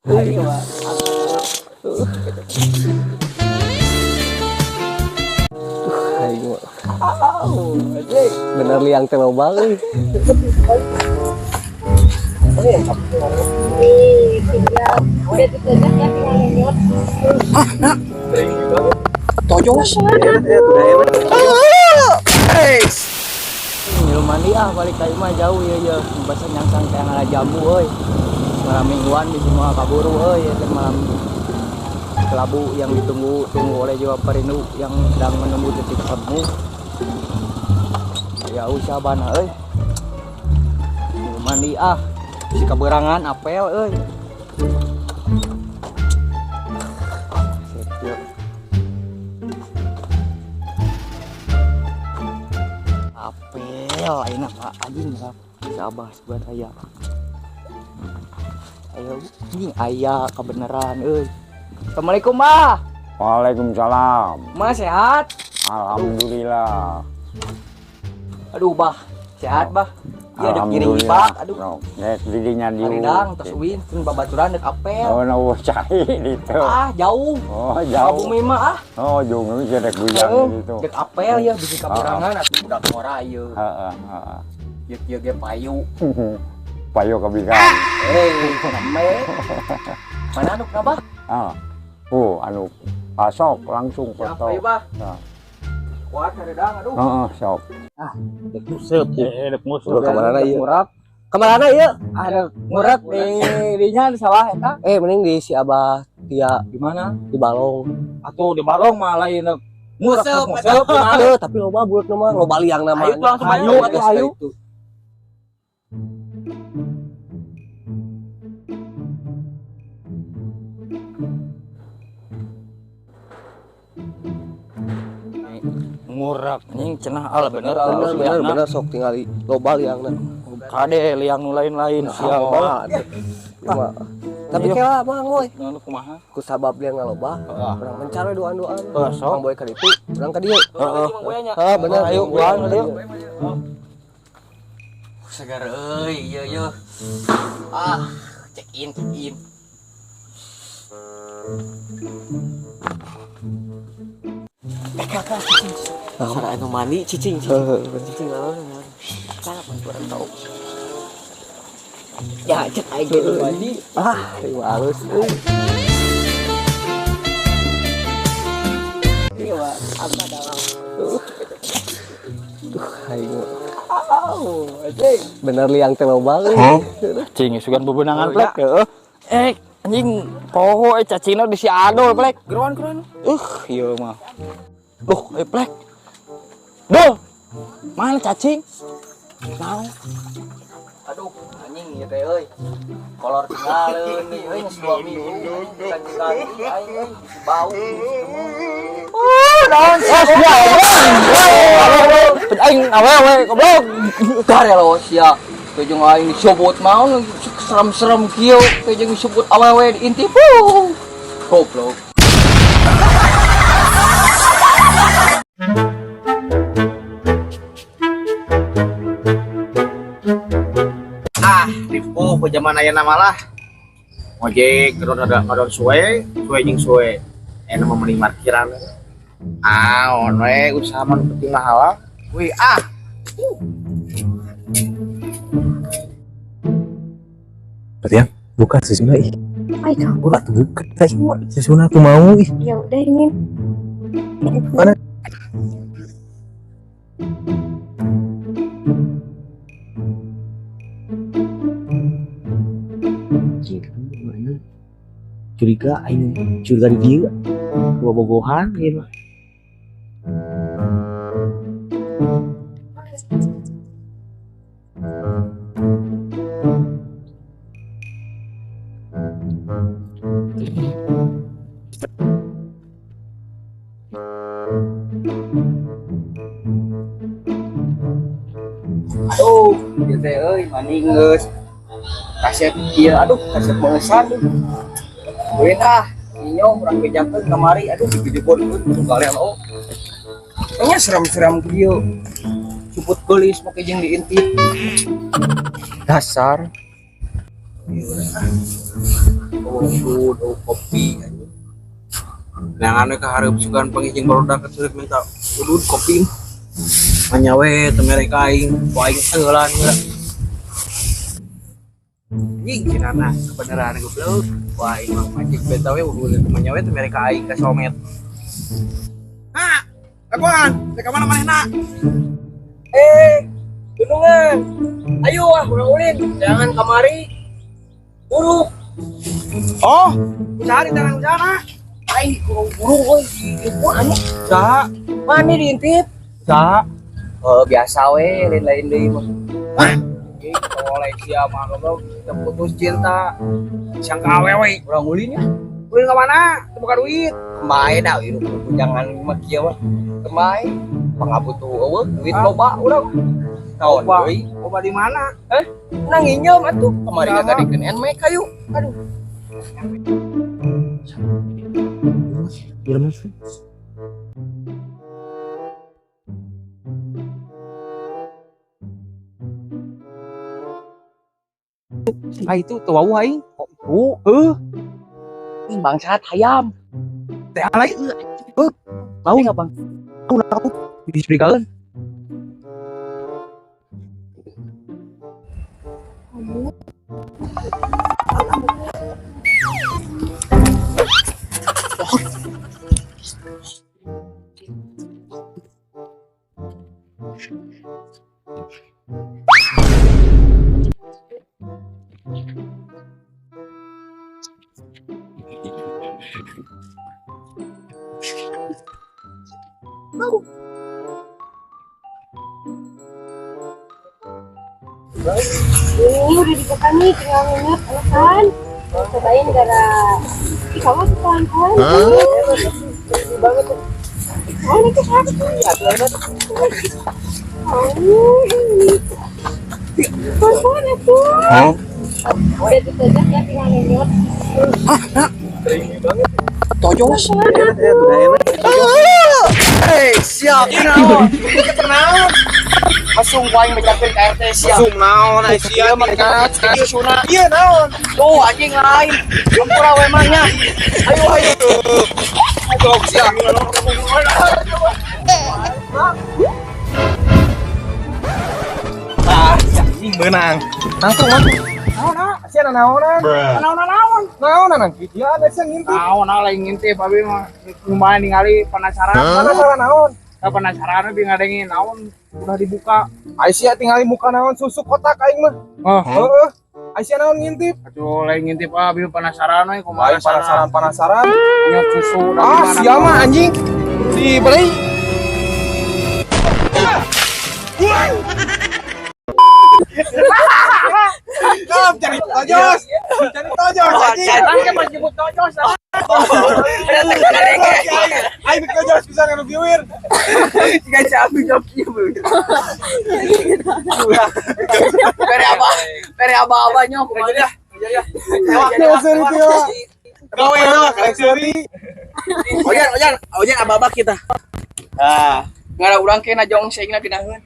Ayo, Pak. Ayo. Bener liang teh loba euy. Tojos. Mandi balik ka imah jauh ya basa nyangsang teh ngalah jambu euy. Malam mingguan di semua kaburu euy teh malam kelabu yang ditunggu oleh Jawa Perindu yang sedang menunggu titik temu. Ya usah bana euy. Mandi si kaberangan apel euy. Apel ayeuna Pak anjing sabar buat aya. Ayo anjing aya kebenaran euy. Assalamualaikum, Mbah. Waalaikumsalam. Mas sehat? Alhamdulillah. Aduh, Bah. Sehat, Bah. Iya dek kiri, Pak. Aduh. Nek didinya di. Haridang tos uin pun babaturan dek apel. Oh, na cai gitu. Jauh. Oh, jauh. Bumi mah Oh, jauh bisa dek guyang gitu. Dek apel ya bisi kaberangan atuh budak ngora ieu. Heeh. Ieu ge payu. Payu kebikan. Same. Mana anu Abah? Anu pasok langsung foto. Siapa, Bah? Kuat haridang aduh. Sok. Dek museup Dek musuh. Kemana ieu? Kemana ieu? Ada ngurak di nya di sawah eta. Mending di si Abah Tia di mana? Di Balong. Atuh di Balong mah lain Museup, tapi loba bulut mah loba liang nama. Ayo langsung ayo atuh ayo. Ngurak anjing cenah bener sok tingali loba liangna. Kade liang nu lain-lain siapa. Tapi kela mah moy. Anu kumaha? Ku sabab liang loba. Urang mencar we doan-doan. Sok. Mang boy ka ditu, urang ka dieu. Heeh. Bener Ayo doan ka dieu. Segar euy, ieu. Check in. Kakak cicing. Sara anu mani cicing. Cicing naon? Kana panturan tau. Ya, cek aing ge mandi. Ieu halus euy. Ieu mah apa dalam. Ayo. Bener liang teh loba euy. Cing sugan bebenangan plek heeh. Anjing poho cacingna di si Adol plek. Geroan. Ieu mah. Plek. Duh. Mana cacing? Naon? Aduh, anjing ieu teh euy. Kolor tinggalin nih euy geus 2 minggu. Ganti aing bau. Naon sih? Aing awewe goblok. Dar ya lo sia. Teu aing disebut mau serem-serem kieu, teu disebut awewe diintip. Goblok. Tipu ke zaman ayeuna malah. Ojek kadon suwe jeung suwe. Mah mending parkiran. We usaha mah penting mah halal. Berarti bukan sesuna ih. Ayo, Bukan bukan. Sesuna aku mau ih. ya udah ini. Mana? Curiga di dia. Bobogohan gitu. Aduh, ieu teh euy maning geus. Kaset ieu kaset mengesan tuh. Beun nyong urang bejakeun kamari aduh digedebotkeun kalian nya seram-seram kieu. Cuput geulis make jeung diintip. Dasar. kopi. Yang aneh keharap sukan pengizin produk kesulit minta udut kopi. Manyawe temere kain, aing teulan geura. Ih, kinana kebenaran goblok. Wah, aing mah majik betawe udut manyawe temere kain ka somet. Nah, kapan? Ka mana manehna? Gunungan. Ayo urang ulin, jangan kamari. Buru. Oh, usaha di tangan usaha. Aing burung euy, itu anu. Usaha, Mana diintip? usaha. Biasa we, lain-lain deui mah. Oleh siapa mah goblok, kita putus cinta. Sangka awewe, Urang ulin ya. ulin ka mana? Teu boga duit. Kemain dah, itu jangan mah kieu mah. Kemain pangabutuh eueuh, duit loba urang. Naon Loba. deui? Coba di mana? Nang nginjem atuh. Kemarin Sama. ngagadikeun enmek kayu. Aduh. Gila mas. Itu tuh wau aing. Ih, bangsat hayam. Teh alay. Tahu enggak, Bang? Tahu. Disprikaeun. Ini udah dibuka nih, tinggal nginep, alasan. Cobain gara. Ih, kamu tuh kawan-kawan. Banget tuh. Oh, ini kesana tuh. Oh, ini. Kawan-kawan aku. Udah ditejak ya, tinggal nginep. Tojos. Siap. Naon? Masung waing bejakeun ka RT siap. Zoom naon ai sia Ieu mah kana suna. Iya naon? Tuh anjing lain. Ampura we mah nya. Ayo. Aduh siap. Ini menang. Langsung masuk. Naon sia naonan. Naonan kieu ada sing ngintip. Naon lain ngintip abi mah lumayan ningali penasaran. Penasaran naon? Penasaran abi ngadengin naon udah dibuka. Aisyah tinggal muka naon susuk kotak aing mah. Heeh. Aisyah naon ngintip? Atuh lain ngintip abi penasaran we kumaha penasaran. Nyot susu sia mah anjing. Dibeli. Kom cari tojos. Cari tojos anjing. Kan mah jemput tojos. Aing tojos bisa nge-reviewin. Jika cabi joki Pere aba-abanya kumaha. Ojan aba-aba kita. Ngara urang kena jong seingna pinaheun.